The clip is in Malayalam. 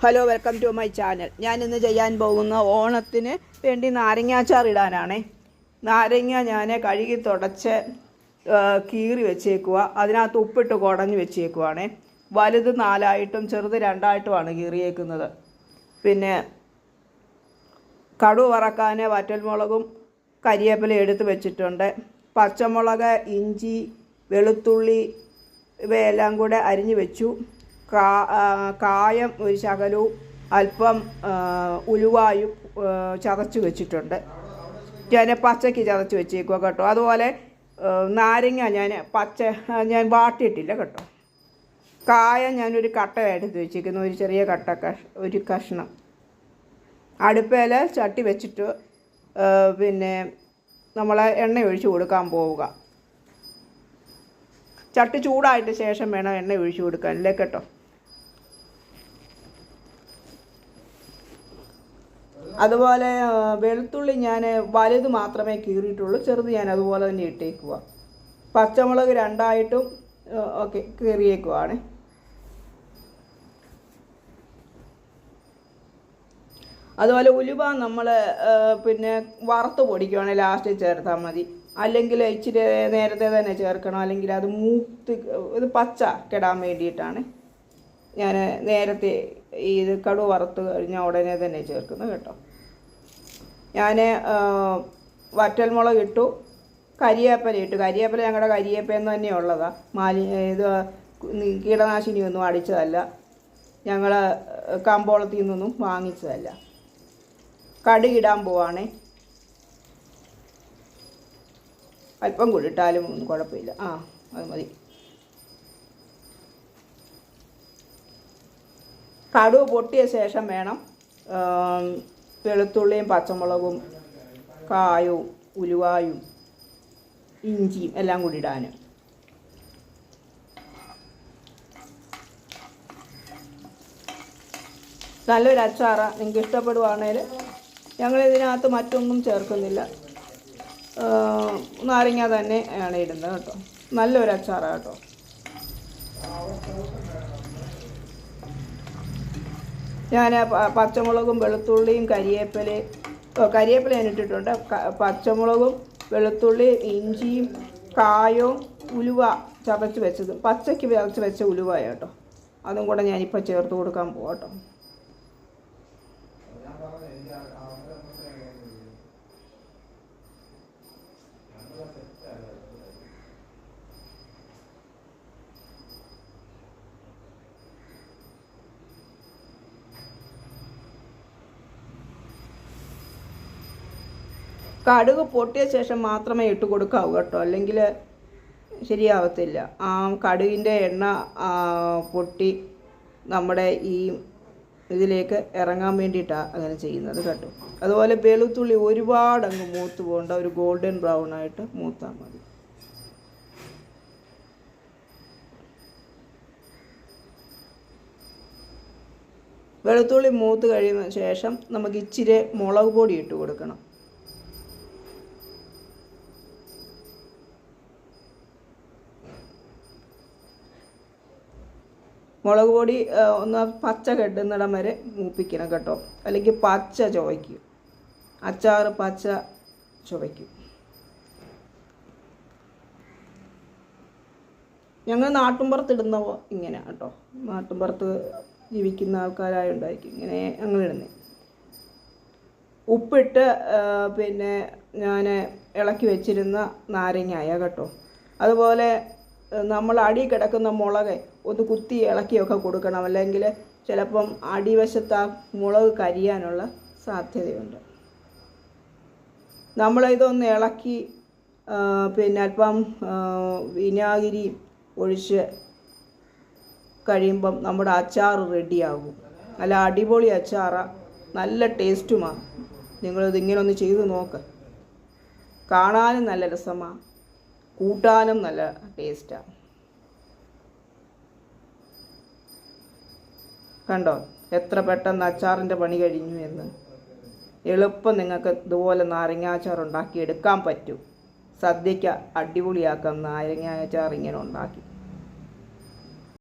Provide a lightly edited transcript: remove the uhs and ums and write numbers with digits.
Hello, welcome to my channel. ഞാനിന്ന് ചെയ്യാൻ പോകുന്ന ഓണത്തിന് വേണ്ടി നാരങ്ങാച്ചാർ ഇടാനാണ്. നാരങ്ങ ഞാൻ കഴുകി തുടച്ച് കീറി വെച്ചേക്കുക. അതിനകത്ത് ഉപ്പിട്ട് കുടഞ്ഞ് വെച്ചേക്കുവാണ്. വലുത് 4ആയിട്ടും ചെറുത് 2ആയിട്ടുമാണ് കീറിയേക്കുന്നത്. പിന്നെ കടുക് വറക്കാൻ വറ്റൽമുളകും കരിവേപ്പില എടുത്ത് വെച്ചിട്ടുണ്ട്. പച്ചമുളക്, ഇഞ്ചി, വെളുത്തുള്ളി ഇവയെല്ലാം കൂടെ അരിഞ്ഞു വെച്ചു. കായം ഒരു ശകലവും അല്പം ഉലുവായും ചതച്ച് വെച്ചിട്ടുണ്ട്. ഞാൻ പച്ചയ്ക്ക് ചതച്ച് വെച്ചേക്കുക കേട്ടോ. അതുപോലെ നാരങ്ങ ഞാൻ വാട്ടിയിട്ടില്ല കേട്ടോ. കായം ഞാനൊരു കട്ട എടുത്ത് വെച്ചിരിക്കുന്നു, ഒരു ചെറിയ ഒരു കഷ്ണം. അടുപ്പയിൽ ചട്ടി വെച്ചിട്ട് പിന്നെ നമ്മൾ എണ്ണ ഒഴിച്ച് കൊടുക്കാൻ പോവുക. ചട്ടി ചൂടായിട്ട് ശേഷം വേണം എണ്ണ ഒഴിച്ച് കൊടുക്കാനല്ലേ കേട്ടോ. അതുപോലെ വെളുത്തുള്ളി ഞാൻ വലുത് മാത്രമേ കീറിയിട്ടുള്ളൂ, ചെറുത് ഞാൻ അതുപോലെ തന്നെ ഇട്ടേക്കുക. പച്ചമുളക് 2ആയിട്ടും ഓക്കെ കീറിയേക്കുവാണ്. അതുപോലെ ഉലുവ നമ്മൾ പിന്നെ വറുത്ത് പൊടിക്കുവാണെങ്കിൽ ലാസ്റ്റ് ചേർത്താൽ മതി. അല്ലെങ്കിൽ ഇച്ചിരി നേരത്തെ തന്നെ ചേർക്കണം, അല്ലെങ്കിൽ അത് ഇത് പച്ച കെടാൻ വേണ്ടിയിട്ടാണ് ഞാൻ നേരത്തെ ഇത് കടുക് വറുത്ത് കഴിഞ്ഞാൽ ഉടനെ തന്നെ ചേർക്കുന്നത് കേട്ടോ. ഞാൻ വറ്റൽമുളക് ഇട്ടു, കരിവേപ്പില ഇട്ടു. കരിവേപ്പില ഞങ്ങളുടെ കരിവേപ്പയെന്ന് തന്നെ ഉള്ളതാണ്. ഇത് കീടനാശിനിയൊന്നും അടിച്ചതല്ല, ഞങ്ങൾ കമ്പോളത്തിൽ നിന്നൊന്നും വാങ്ങിച്ചതല്ല. കടുകിടാൻ പോവാണേ. അല്പം കൂടി ഇട്ടാലും ഒന്നും കുഴപ്പമില്ല. അത് മതി. കടുക് പൊട്ടിയ ശേഷം വേണം വെളുത്തുള്ളിയും പച്ചമുളകും കായവും ഉലുവായും ഇഞ്ചിയും എല്ലാം കൂടി ഇടാൻ. നല്ലൊരു അച്ചാറാണ്. നിങ്ങൾക്ക് ഇഷ്ടപ്പെടുവാണെങ്കിൽ ഞങ്ങളിതിനകത്ത് മറ്റൊന്നും ചേർക്കുന്നില്ല, നാരങ്ങ തന്നെ ആണ് ഇടുന്നത് കേട്ടോ. നല്ലൊരു അച്ചാറാണ് കേട്ടോ. ഞാൻ പച്ചമുളകും വെളുത്തുള്ളിയും കരിവേപ്പില ഞാൻ ഇട്ടിട്ടുണ്ട്. പച്ചമുളകും വെളുത്തുള്ളി, ഇഞ്ചിയും കായവും ഉലുവ ചതച്ച് വെച്ചത്, പച്ചയ്ക്ക് ചതച്ച് വെച്ച ഉലുവയാണ് കേട്ടോ. അതും കൂടെ ഞാനിപ്പോൾ ചേർത്ത് കൊടുക്കാൻ പോകാം കേട്ടോ. കടുക് പൊട്ടിയ ശേഷം മാത്രമേ ഇട്ട് കൊടുക്കാവൂ കേട്ടോ, അല്ലെങ്കിൽ ശരിയാവത്തില്ല. ആ കടുകിൻ്റെ എണ്ണ പൊട്ടി നമ്മുടെ ഈ ഇതിലേക്ക് ഇറങ്ങാൻ വേണ്ടിയിട്ടാണ് അങ്ങനെ ചെയ്യുന്നത് കേട്ടോ. അതുപോലെ വെളുത്തുള്ളി ഒരുപാടങ്ങ് മൂത്ത് പോകേണ്ട, ഒരു ഗോൾഡൻ ബ്രൗൺ ആയിട്ട് മൂത്താൽ മതി. വെളുത്തുള്ളി മൂത്ത് കഴിയുന്ന ശേഷം നമുക്ക് ഇച്ചിരി മുളക് പൊടി ഇട്ട് കൊടുക്കണം. മുളക് പൊടി ഒന്ന് പച്ച കെട്ടുന്നിടം വരെ മൂപ്പിക്കണം കേട്ടോ, അല്ലെങ്കിൽ പച്ച ചുവയ്ക്കും. അച്ചാറ് പച്ച ചുവയ്ക്കും. ഞങ്ങൾ നാട്ടുമ്പുറത്ത് ഇടുന്ന ഇങ്ങനെ കേട്ടോ. നാട്ടുമ്പുറത്ത് ജീവിക്കുന്ന ആൾക്കാരായുണ്ടായിരിക്കും ഇങ്ങനെ ഞങ്ങൾ ഇടുന്നത്. ഉപ്പിട്ട് പിന്നെ ഞാൻ ഇളക്കി വെച്ചിരുന്ന നാരങ്ങായ കേട്ടോ. അതുപോലെ നമ്മൾ അടി കിടക്കുന്ന മുളക് ഒന്ന് കുത്തി ഇളക്കിയൊക്കെ കൊടുക്കണം, അല്ലെങ്കിൽ ചിലപ്പം അടിവശത്ത് ആ മുളക് കരിയാനുള്ള സാധ്യതയുണ്ട്. നമ്മളിതൊന്ന് ഇളക്കി പിന്നെ അല്പം വിനാഗിരി ഒഴിച്ച് കഴിയുമ്പം നമ്മുടെ അച്ചാർ റെഡിയാകും. നല്ല അടിപൊളി അച്ചാറാണ്, നല്ല ടേസ്റ്റുമാണ്. നിങ്ങളിതിങ്ങനെ ഒന്ന് ചെയ്ത് നോക്ക്. കാണാനും നല്ല രസമാണ്, കൂട്ടാനും നല്ല ടേസ്റ്റാണ്. കണ്ടോ എത്ര പെട്ടെന്ന് അച്ചാറിൻ്റെ പണി കഴിഞ്ഞു എന്ന്. എളുപ്പം നിങ്ങൾക്ക് ഇതുപോലെ നാരങ്ങാച്ചാർ ഉണ്ടാക്കി എടുക്കാൻ പറ്റും. സദ്യയ്ക്ക് അടിപൊളിയാക്കാം നാരങ്ങാച്ചാർ ഇങ്ങനെ ഉണ്ടാക്കി.